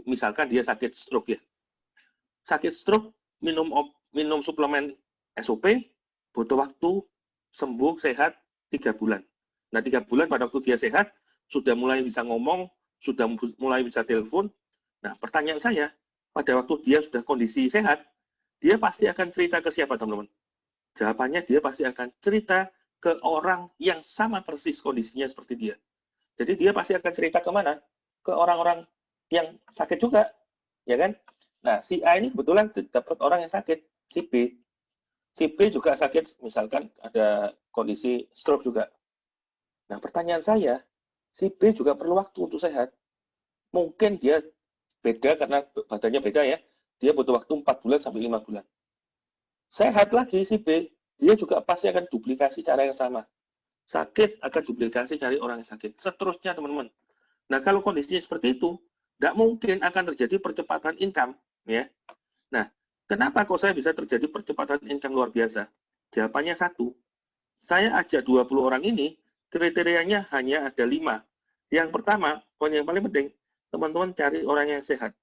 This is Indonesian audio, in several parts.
misalkan dia sakit stroke ya. Sakit stroke, minum suplemen SOP, butuh waktu sembuh, sehat 3 bulan. Nah, 3 bulan pada waktu dia sehat, sudah mulai bisa ngomong, sudah mulai bisa telepon. Nah, pertanyaan saya, pada waktu dia sudah kondisi sehat, dia pasti akan cerita ke siapa, teman-teman? Jawabannya dia pasti akan cerita ke orang yang sama persis kondisinya seperti dia. Jadi dia pasti akan cerita kemana? Ke orang-orang yang sakit juga, ya kan? Nah, si A ini kebetulan dapat orang yang sakit, si B. Si B juga sakit, misalkan ada kondisi stroke juga. Nah, pertanyaan saya, si B juga perlu waktu untuk sehat. Mungkin dia beda karena badannya beda ya. Dia butuh waktu 4 bulan sampai 5 bulan. Sehat lagi si B, dia juga pasti akan duplikasi cara yang sama. Sakit akan duplikasi cari orang yang sakit. Seterusnya, teman-teman. Nah, kalau kondisinya seperti itu, tidak mungkin akan terjadi percepatan income. Ya. Nah, kenapa kok saya bisa terjadi percepatan income luar biasa? Jawabannya satu. Saya ajak 20 orang ini, kriterianya hanya ada 5. Yang pertama, poin yang paling penting, teman-teman cari orang yang sehat.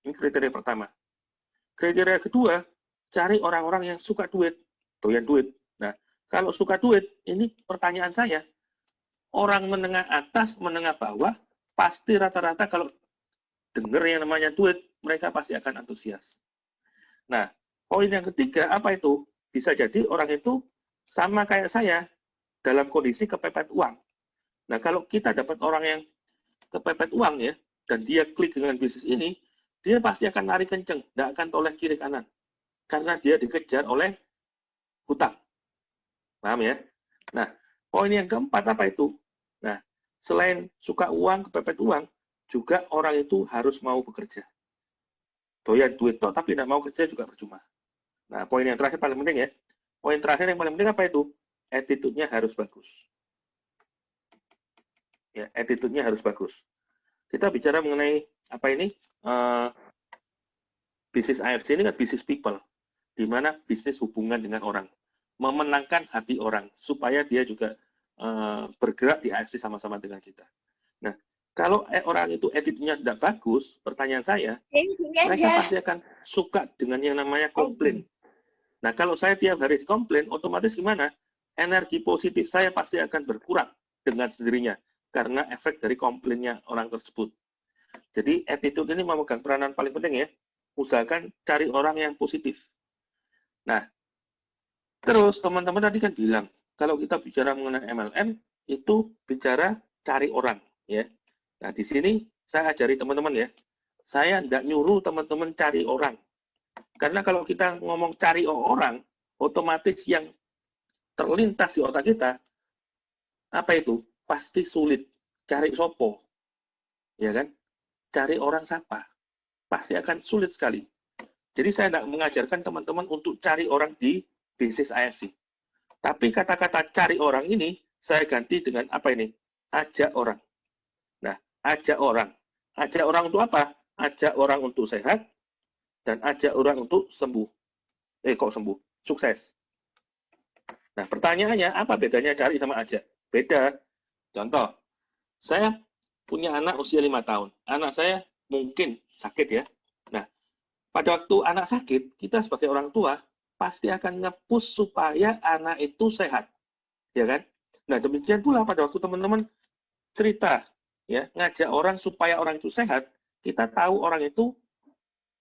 Ini kriteria pertama. Kriteria kedua, cari orang-orang yang suka duit, doyan duit. Nah, kalau suka duit, ini pertanyaan saya, orang menengah atas, menengah bawah, pasti rata-rata kalau dengar yang namanya duit, mereka pasti akan antusias. Nah, poin yang ketiga, apa itu? Bisa jadi orang itu sama kayak saya, dalam kondisi kepepet uang. Nah, kalau kita dapat orang yang kepepet uang ya, dan dia klik dengan bisnis ini, dia pasti akan lari kenceng, tidak akan toleh kiri kanan. Karena dia dikejar oleh hutang. Paham ya? Nah, poin yang keempat apa itu? Nah, selain suka uang, kepepet uang, juga orang itu harus mau bekerja. Doyan duit toh, tapi tidak mau kerja juga percuma. Nah, poin yang terakhir paling penting ya. Poin terakhir yang paling penting apa itu? Attitude-nya harus bagus. Ya, attitude-nya harus bagus. Kita bicara mengenai apa ini? Bisnis AFC ini kan bisnis people, di mana bisnis hubungan dengan orang, memenangkan hati orang, supaya dia juga bergerak di AFC sama-sama dengan kita. Nah, kalau orang itu attitude-nya tidak bagus, pertanyaan saya, mereka pasti akan suka dengan yang namanya komplain. Nah, kalau saya tiap hari komplain, otomatis gimana? Energi positif saya pasti akan berkurang dengan sendirinya, karena efek dari komplainnya orang tersebut. Jadi, attitude ini memegang peranan paling penting ya. Usahakan cari orang yang positif. Nah, terus teman-teman tadi kan bilang, kalau kita bicara mengenai MLM, itu bicara cari orang. Ya. Nah, di sini saya ajari teman-teman ya, saya tidak nyuruh teman-teman cari orang. Karena kalau kita ngomong cari orang, otomatis yang terlintas di otak kita, apa itu? Pasti sulit. Cari sopo. Ya kan? Cari orang siapa? Pasti akan sulit sekali. Jadi saya tidak mengajarkan teman-teman untuk cari orang di bisnis AFC. Tapi kata-kata cari orang ini, saya ganti dengan apa ini? Ajak orang. Nah, ajak orang. Ajak orang untuk apa? Ajak orang untuk sehat, dan ajak orang untuk sembuh. Kok sembuh? Sukses. Nah, pertanyaannya, apa bedanya cari sama ajak? Beda. Contoh, saya punya anak usia 5 tahun. Anak saya mungkin sakit ya. Nah, pada waktu anak sakit, kita sebagai orang tua, pasti akan nge-push supaya anak itu sehat. Ya kan? Nah, demikian pula pada waktu teman-teman cerita, ya, ngajak orang supaya orang itu sehat, kita tahu orang itu,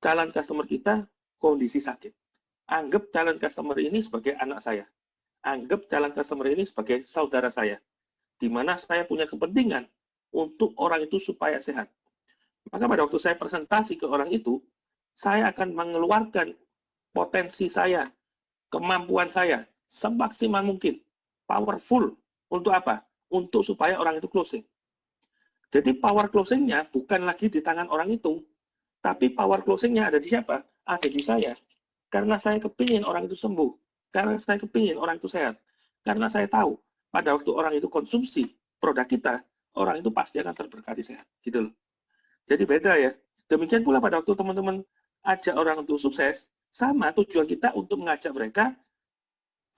calon customer kita, kondisi sakit. Anggap calon customer ini sebagai anak saya. Anggap calon customer ini sebagai saudara saya, di mana saya punya kepentingan untuk orang itu supaya sehat. Maka pada waktu saya presentasi ke orang itu, saya akan mengeluarkan potensi saya, kemampuan saya, semaksimal mungkin, powerful, untuk apa? Untuk supaya orang itu closing. Jadi power closingnya bukan lagi di tangan orang itu, tapi power closingnya ada di siapa? Ada di saya. Karena saya kepingin orang itu sembuh, karena saya kepingin orang itu sehat, karena saya tahu pada waktu orang itu konsumsi produk kita, orang itu pasti akan terberkati sehat, gitu loh. Jadi beda ya. Demikian pula pada waktu teman-teman ajak orang untuk sukses, sama tujuan kita untuk mengajak mereka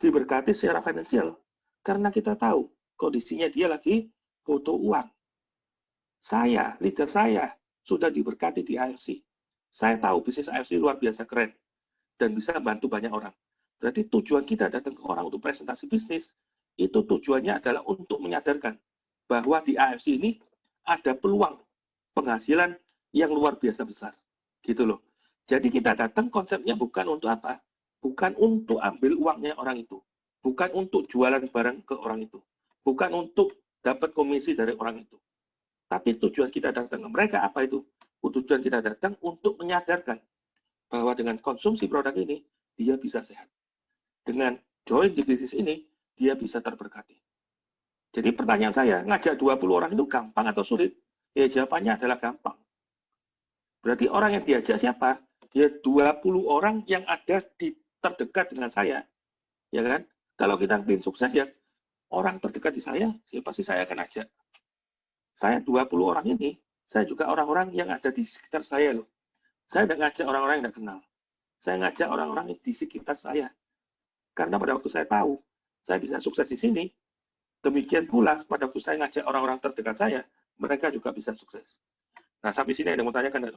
diberkati secara finansial, karena kita tahu kondisinya dia lagi butuh uang. Saya, leader saya, sudah diberkati di AFC. Saya tahu bisnis AFC luar biasa keren dan bisa bantu banyak orang. Berarti tujuan kita datang ke orang untuk presentasi bisnis, itu tujuannya adalah untuk menyadarkan bahwa di AFC ini ada peluang penghasilan yang luar biasa besar. Gitu loh. Jadi kita datang konsepnya bukan untuk apa? Bukan untuk ambil uangnya orang itu. Bukan untuk jualan barang ke orang itu. Bukan untuk dapat komisi dari orang itu. Tapi tujuan kita datang ke mereka apa itu? Tujuan kita datang untuk menyadarkan bahwa dengan konsumsi produk ini, dia bisa sehat. Dengan join di bisnis ini, dia bisa terberkati. Jadi pertanyaan saya, ngajak 20 orang itu gampang atau sulit? Ya jawabannya adalah gampang. Berarti orang yang diajak siapa? Ya 20 orang yang ada di terdekat dengan saya. Ya kan? Kalau kita ingin sukses ya orang terdekat di saya, ya pasti saya akan ajak. Saya 20 orang ini, saya juga orang-orang yang ada di sekitar saya loh. Saya tidak ngajak orang-orang yang tidak kenal. Saya ngajak orang-orang di sekitar saya. Karena pada waktu saya tahu, saya bisa sukses di sini, demikian pula pada waktu saya ngajak orang-orang terdekat saya, mereka juga bisa sukses. Nah, sampai sini ada yang mau tanyakan?